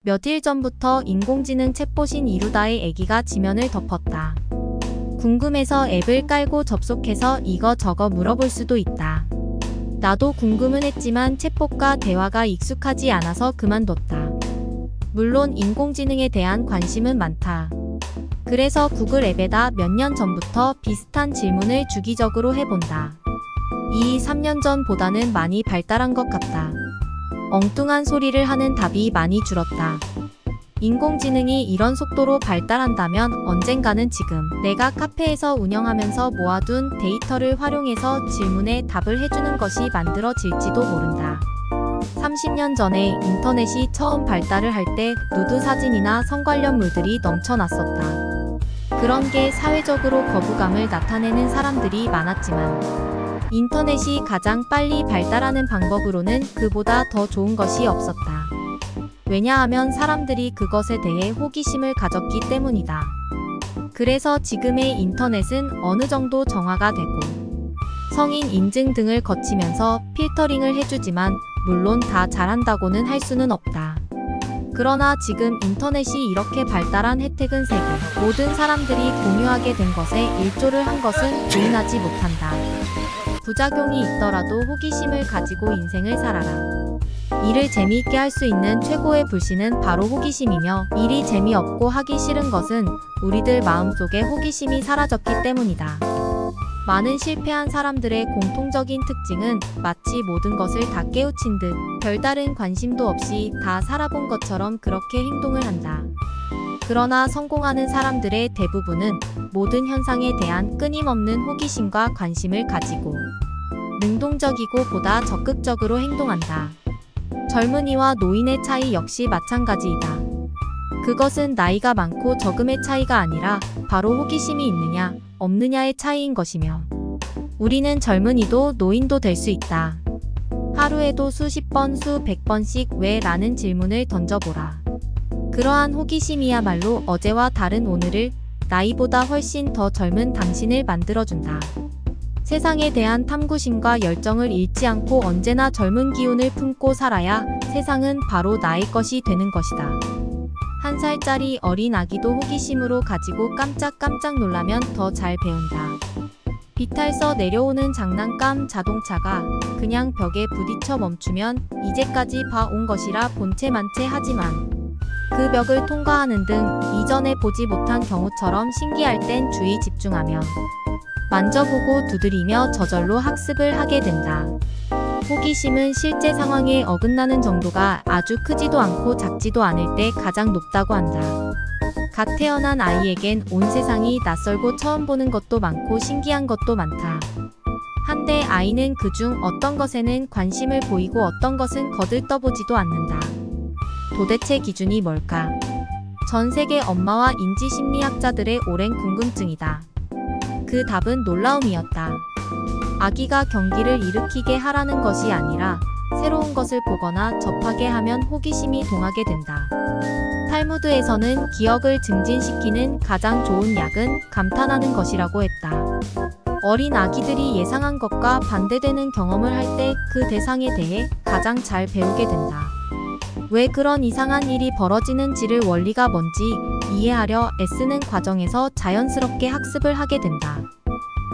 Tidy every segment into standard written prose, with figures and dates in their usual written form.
며칠 전부터 인공지능 챗봇인 이루다의 아기가 지면을 덮었다. 궁금해서 앱을 깔고 접속해서 이거저거 물어볼 수도 있다. 나도 궁금은 했지만 챗봇과 대화가 익숙하지 않아서 그만뒀다. 물론 인공지능에 대한 관심은 많다. 그래서 구글 앱에다 몇 년 전부터 비슷한 질문을 주기적으로 해본다. 3년 전보다는 많이 발달한 것 같다. 엉뚱한 소리를 하는 답이 많이 줄었다. 인공지능이 이런 속도로 발달한다면 언젠가는 지금 내가 카페에서 운영하면서 모아둔 데이터를 활용해서 질문에 답을 해주는 것이 만들어질지도 모른다. 30년 전에 인터넷이 처음 발달을 할 때 누드 사진이나 성 관련물들이 넘쳐났었다. 그런 게 사회적으로 거부감을 나타내는 사람들이 많았지만 인터넷이 가장 빨리 발달하는 방법으로는 그보다 더 좋은 것이 없었다. 왜냐하면 사람들이 그것에 대해 호기심을 가졌기 때문이다. 그래서 지금의 인터넷은 어느 정도 정화가 되고 성인 인증 등을 거치면서 필터링을 해주지만 물론 다 잘한다고는 할 수는 없다. 그러나 지금 인터넷이 이렇게 발달한 혜택은 세계 모든 사람들이 공유하게 된 것에 일조를 한 것은 부인하지 못한다. 부작용이 있더라도 호기심을 가지고 인생을 살아라. 일을 재미있게 할 수 있는 최고의 불씨는 바로 호기심이며 일이 재미없고 하기 싫은 것은 우리들 마음속에 호기심이 사라졌기 때문이다. 많은 실패한 사람들의 공통적인 특징은 마치 모든 것을 다 깨우친 듯 별다른 관심도 없이 다 살아본 것처럼 그렇게 행동을 한다. 그러나 성공하는 사람들의 대부분은 모든 현상에 대한 끊임없는 호기심과 관심을 가지고 능동적이고 보다 적극적으로 행동한다. 젊은이와 노인의 차이 역시 마찬가지이다. 그것은 나이가 많고 적음의 차이가 아니라 바로 호기심이 있느냐, 없느냐의 차이인 것이며 우리는 젊은이도 노인도 될 수 있다. 하루에도 수십 번, 수백 번씩 왜? 라는 질문을 던져보라. 그러한 호기심이야말로 어제와 다른 오늘을 나이보다 훨씬 더 젊은 당신을 만들어준다. 세상에 대한 탐구심과 열정을 잃지 않고 언제나 젊은 기운을 품고 살아야 세상은 바로 나의 것이 되는 것이다. 1살짜리 어린 아기도 호기심으로 가지고 깜짝깜짝 놀라면 더 잘 배운다. 비탈서 내려오는 장난감 자동차가 그냥 벽에 부딪혀 멈추면 이제까지 봐온 것이라 본체만체 하지만 그 벽을 통과하는 등 이전에 보지 못한 경우처럼 신기할 땐 주의 집중하며 만져보고 두드리며 저절로 학습을 하게 된다. 호기심은 실제 상황에 어긋나는 정도가 아주 크지도 않고 작지도 않을 때 가장 높다고 한다. 갓 태어난 아이에겐 온 세상이 낯설고 처음 보는 것도 많고 신기한 것도 많다. 한데 아이는 그중 어떤 것에는 관심을 보이고 어떤 것은 거들떠보지도 않는다. 도대체 기준이 뭘까? 전 세계 엄마와 인지심리학자들의 오랜 궁금증이다. 그 답은 놀라움이었다. 아기가 경기를 일으키게 하라는 것이 아니라 새로운 것을 보거나 접하게 하면 호기심이 동하게 된다. 탈무드에서는 기억을 증진시키는 가장 좋은 약은 감탄하는 것이라고 했다. 어린 아기들이 예상한 것과 반대되는 경험을 할 때 그 대상에 대해 가장 잘 배우게 된다. 왜 그런 이상한 일이 벌어지는지를 원리가 뭔지 이해하려 애쓰는 과정에서 자연스럽게 학습을 하게 된다.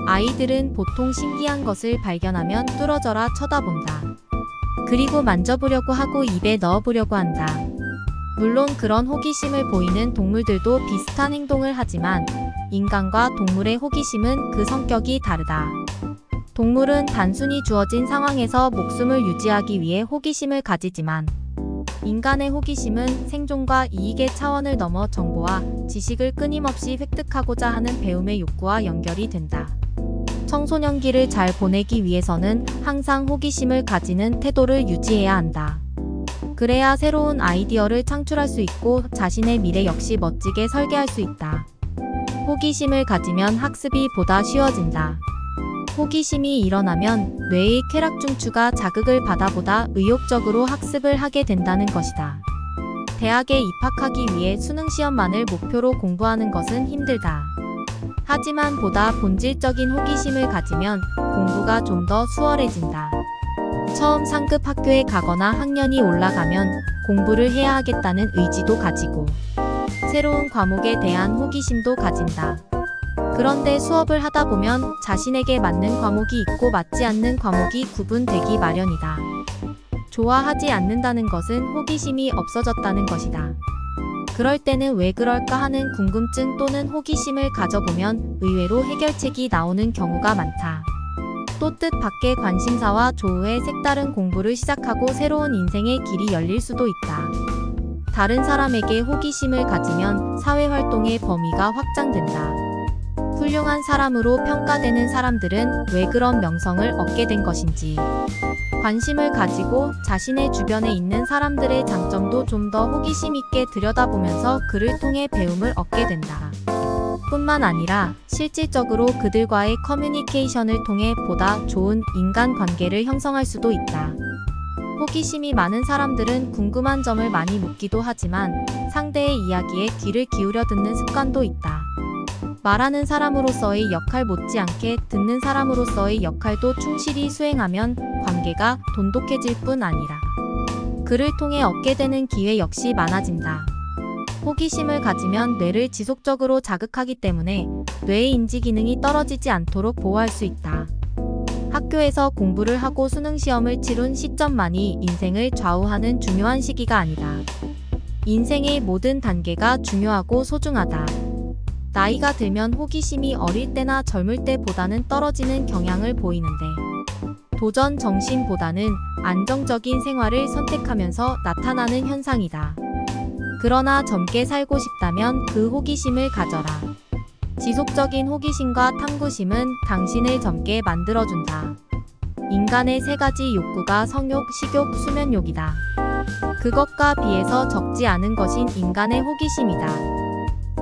아이들은 보통 신기한 것을 발견하면 뚫어져라 쳐다본다. 그리고 만져보려고 하고 입에 넣어보려고 한다. 물론 그런 호기심을 보이는 동물들도 비슷한 행동을 하지만 인간과 동물의 호기심은 그 성격이 다르다. 동물은 단순히 주어진 상황에서 목숨을 유지하기 위해 호기심을 가지지만 인간의 호기심은 생존과 이익의 차원을 넘어 정보와 지식을 끊임없이 획득하고자 하는 배움의 욕구와 연결이 된다. 청소년기를 잘 보내기 위해서는 항상 호기심을 가지는 태도를 유지해야 한다. 그래야 새로운 아이디어를 창출할 수 있고 자신의 미래 역시 멋지게 설계할 수 있다. 호기심을 가지면 학습이 보다 쉬워진다. 호기심이 일어나면 뇌의 쾌락중추가 자극을 받아 보다 의욕적으로 학습을 하게 된다는 것이다. 대학에 입학하기 위해 수능시험만을 목표로 공부하는 것은 힘들다. 하지만 보다 본질적인 호기심을 가지면 공부가 좀 더 수월해진다. 처음 상급 학교에 가거나 학년이 올라가면 공부를 해야 하겠다는 의지도 가지고 새로운 과목에 대한 호기심도 가진다. 그런데 수업을 하다 보면 자신에게 맞는 과목이 있고 맞지 않는 과목이 구분되기 마련이다. 좋아하지 않는다는 것은 호기심이 없어졌다는 것이다. 그럴 때는 왜 그럴까 하는 궁금증 또는 호기심을 가져보면 의외로 해결책이 나오는 경우가 많다. 또 뜻밖의 관심사와 조우의 색다른 공부를 시작하고 새로운 인생의 길이 열릴 수도 있다. 다른 사람에게 호기심을 가지면 사회활동의 범위가 확장된다. 훌륭한 사람으로 평가되는 사람들은 왜 그런 명성을 얻게 된 것인지 관심을 가지고 자신의 주변에 있는 사람들의 장점도 좀 더 호기심 있게 들여다보면서 그를 통해 배움을 얻게 된다. 뿐만 아니라 실질적으로 그들과의 커뮤니케이션을 통해 보다 좋은 인간관계를 형성할 수도 있다. 호기심이 많은 사람들은 궁금한 점을 많이 묻기도 하지만 상대의 이야기에 귀를 기울여 듣는 습관도 있다. 말하는 사람으로서의 역할 못지않게 듣는 사람으로서의 역할도 충실히 수행하면 관계가 돈독해질 뿐 아니라 그를 통해 얻게 되는 기회 역시 많아진다. 호기심을 가지면 뇌를 지속적으로 자극하기 때문에 뇌의 인지 기능이 떨어지지 않도록 보호할 수 있다. 학교에서 공부를 하고 수능시험을 치룬 시점만이 인생을 좌우하는 중요한 시기가 아니다. 인생의 모든 단계가 중요하고 소중하다. 나이가 들면 호기심이 어릴 때나 젊을 때보다는 떨어지는 경향을 보이는데 도전 정신보다는 안정적인 생활을 선택하면서 나타나는 현상이다. 그러나 젊게 살고 싶다면 그 호기심을 가져라. 지속적인 호기심과 탐구심은 당신을 젊게 만들어준다. 인간의 세 가지 욕구가 성욕, 식욕, 수면욕이다. 그것과 비해서 적지 않은 것인 인간의 호기심이다.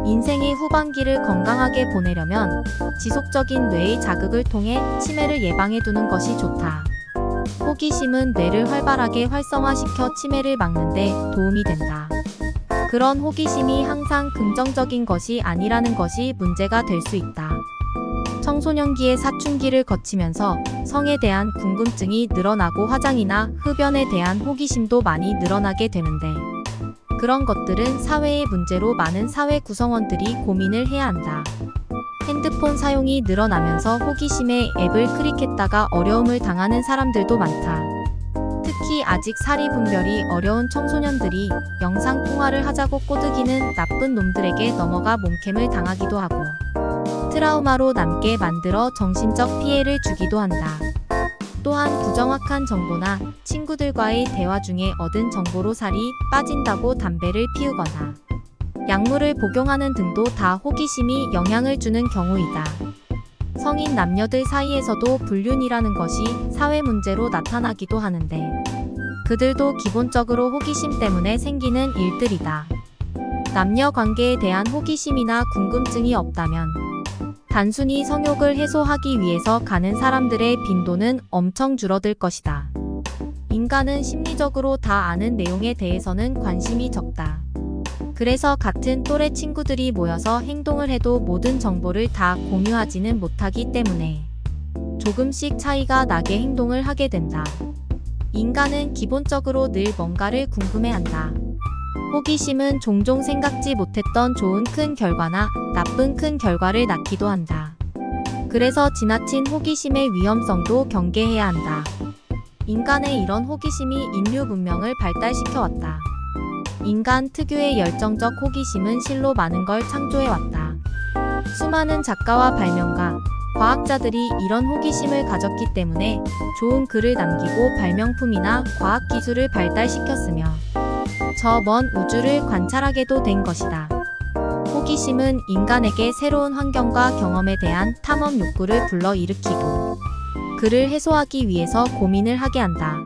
인생의 후반기를 건강하게 보내려면 지속적인 뇌의 자극을 통해 치매를 예방해두는 것이 좋다. 호기심은 뇌를 활발하게 활성화시켜 치매를 막는 데 도움이 된다. 그런 호기심이 항상 긍정적인 것이 아니라는 것이 문제가 될 수 있다. 청소년기의 사춘기를 거치면서 성에 대한 궁금증이 늘어나고 화장이나 흡연에 대한 호기심도 많이 늘어나게 되는데 그런 것들은 사회의 문제로 많은 사회 구성원들이 고민을 해야 한다. 핸드폰 사용이 늘어나면서 호기심에 앱을 클릭했다가 어려움을 당하는 사람들도 많다. 특히 아직 사리 분별이 어려운 청소년들이 영상통화를 하자고 꼬드기는 나쁜 놈들에게 넘어가 몸캠을 당하기도 하고 트라우마로 남게 만들어 정신적 피해를 주기도 한다. 또한 부정확한 정보나 친구들과의 대화 중에 얻은 정보로 살이 빠진다고 담배를 피우거나 약물을 복용하는 등도 다 호기심이 영향을 주는 경우이다. 성인 남녀들 사이에서도 불륜이라는 것이 사회 문제로 나타나기도 하는데 그들도 기본적으로 호기심 때문에 생기는 일들이다. 남녀 관계에 대한 호기심이나 궁금증이 없다면 단순히 성욕을 해소하기 위해서 가는 사람들의 빈도는 엄청 줄어들 것이다. 인간은 심리적으로 다 아는 내용에 대해서는 관심이 적다. 그래서 같은 또래 친구들이 모여서 행동을 해도 모든 정보를 다 공유하지는 못하기 때문에 조금씩 차이가 나게 행동을 하게 된다. 인간은 기본적으로 늘 뭔가를 궁금해한다. 호기심은 종종 생각지 못했던 좋은 큰 결과나 나쁜 큰 결과를 낳기도 한다. 그래서 지나친 호기심의 위험성도 경계해야 한다. 인간의 이런 호기심이 인류 문명을 발달시켜왔다. 인간 특유의 열정적 호기심은 실로 많은 걸 창조해왔다. 수많은 작가와 발명가, 과학자들이 이런 호기심을 가졌기 때문에 좋은 글을 남기고 발명품이나 과학기술을 발달시켰으며 저 먼 우주를 관찰하게도 된 것이다. 호기심은 인간에게 새로운 환경과 경험에 대한 탐험 욕구를 불러일으키고 그를 해소하기 위해서 고민을 하게 한다.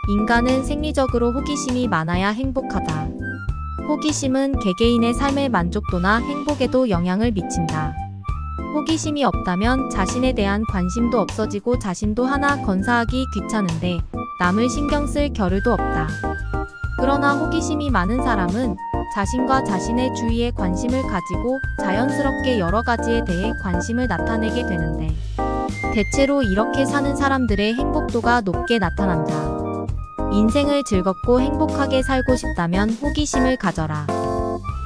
인간은 생리적으로 호기심이 많아야 행복하다. 호기심은 개개인의 삶의 만족도나 행복에도 영향을 미친다. 호기심이 없다면 자신에 대한 관심도 없어지고 자신도 하나 건사하기 귀찮은데 남을 신경 쓸 겨를도 없다. 그러나 호기심이 많은 사람은 자신과 자신의 주위에 관심을 가지고 자연스럽게 여러 가지에 대해 관심을 나타내게 되는데 대체로 이렇게 사는 사람들의 행복도가 높게 나타난다. 인생을 즐겁고 행복하게 살고 싶다면 호기심을 가져라.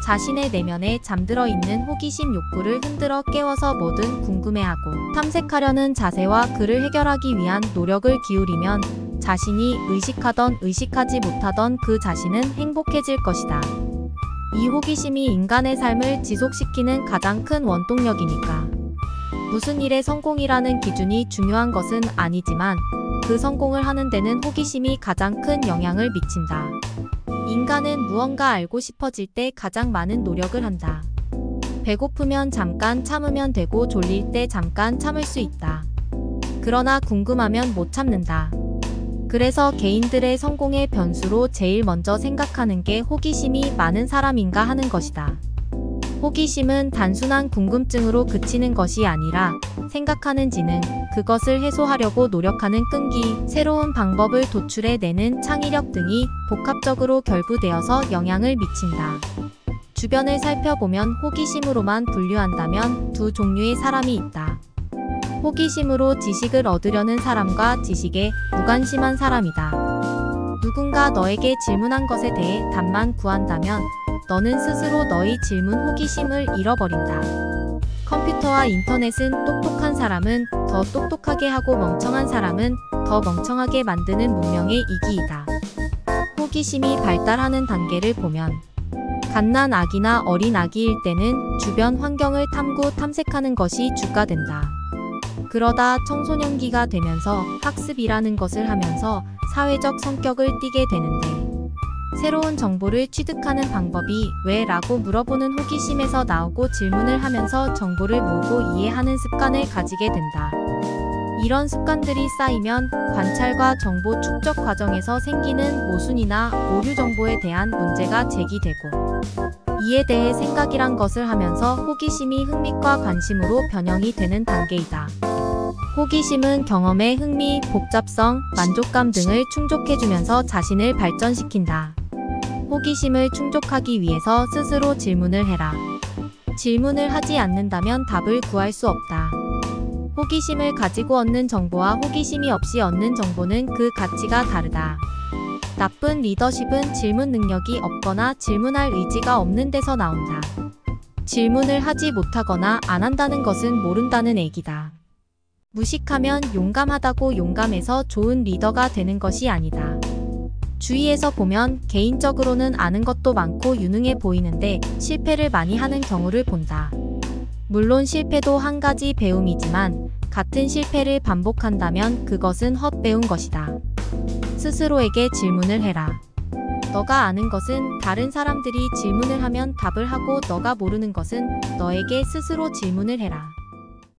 자신의 내면에 잠들어 있는 호기심 욕구를 흔들어 깨워서 뭐든 궁금해하고 탐색하려는 자세와 그를 해결하기 위한 노력을 기울이면 자신이 의식하던 의식하지 못하던 그 자신은 행복해질 것이다. 이 호기심이 인간의 삶을 지속시키는 가장 큰 원동력이니까. 무슨 일의 성공이라는 기준이 중요한 것은 아니지만 그 성공을 하는 데는 호기심이 가장 큰 영향을 미친다. 인간은 무언가 알고 싶어질 때 가장 많은 노력을 한다. 배고프면 잠깐 참으면 되고 졸릴 때 잠깐 참을 수 있다. 그러나 궁금하면 못 참는다. 그래서 개인들의 성공의 변수로 제일 먼저 생각하는 게 호기심이 많은 사람인가 하는 것이다. 호기심은 단순한 궁금증으로 그치는 것이 아니라 생각하는 지능, 그것을 해소하려고 노력하는 끈기, 새로운 방법을 도출해내는 창의력 등이 복합적으로 결부되어서 영향을 미친다. 주변을 살펴보면 호기심으로만 분류한다면 두 종류의 사람이 있다. 호기심으로 지식을 얻으려는 사람과 지식에 무관심한 사람이다. 누군가 너에게 질문한 것에 대해 답만 구한다면 너는 스스로 너의 질문 호기심을 잃어버린다. 컴퓨터와 인터넷은 똑똑한 사람은 더 똑똑하게 하고 멍청한 사람은 더 멍청하게 만드는 문명의 이기이다. 호기심이 발달하는 단계를 보면 갓난 아기나 어린 아기일 때는 주변 환경을 탐색하는 것이 주가 된다. 그러다 청소년기가 되면서 학습이라는 것을 하면서 사회적 성격을 띠게 되는데 새로운 정보를 취득하는 방법이 왜? 라고 물어보는 호기심에서 나오고 질문을 하면서 정보를 모으고 이해하는 습관을 가지게 된다. 이런 습관들이 쌓이면 관찰과 정보 축적 과정에서 생기는 모순이나 오류 정보에 대한 문제가 제기되고 이에 대해 생각이란 것을 하면서 호기심이 흥미과 관심으로 변형이 되는 단계이다. 호기심은 경험의 흥미, 복잡성, 만족감 등을 충족해주면서 자신을 발전시킨다. 호기심을 충족하기 위해서 스스로 질문을 해라. 질문을 하지 않는다면 답을 구할 수 없다. 호기심을 가지고 얻는 정보와 호기심이 없이 얻는 정보는 그 가치가 다르다. 나쁜 리더십은 질문 능력이 없거나 질문할 의지가 없는 데서 나온다. 질문을 하지 못하거나 안 한다는 것은 모른다는 얘기다. 무식하면 용감하다고 용감해서 좋은 리더가 되는 것이 아니다. 주위에서 보면 개인적으로는 아는 것도 많고 유능해 보이는데 실패를 많이 하는 경우를 본다. 물론 실패도 한 가지 배움이지만 같은 실패를 반복한다면 그것은 헛배운 것이다. 스스로에게 질문을 해라. 너가 아는 것은 다른 사람들이 질문을 하면 답을 하고 너가 모르는 것은 너에게 스스로 질문을 해라.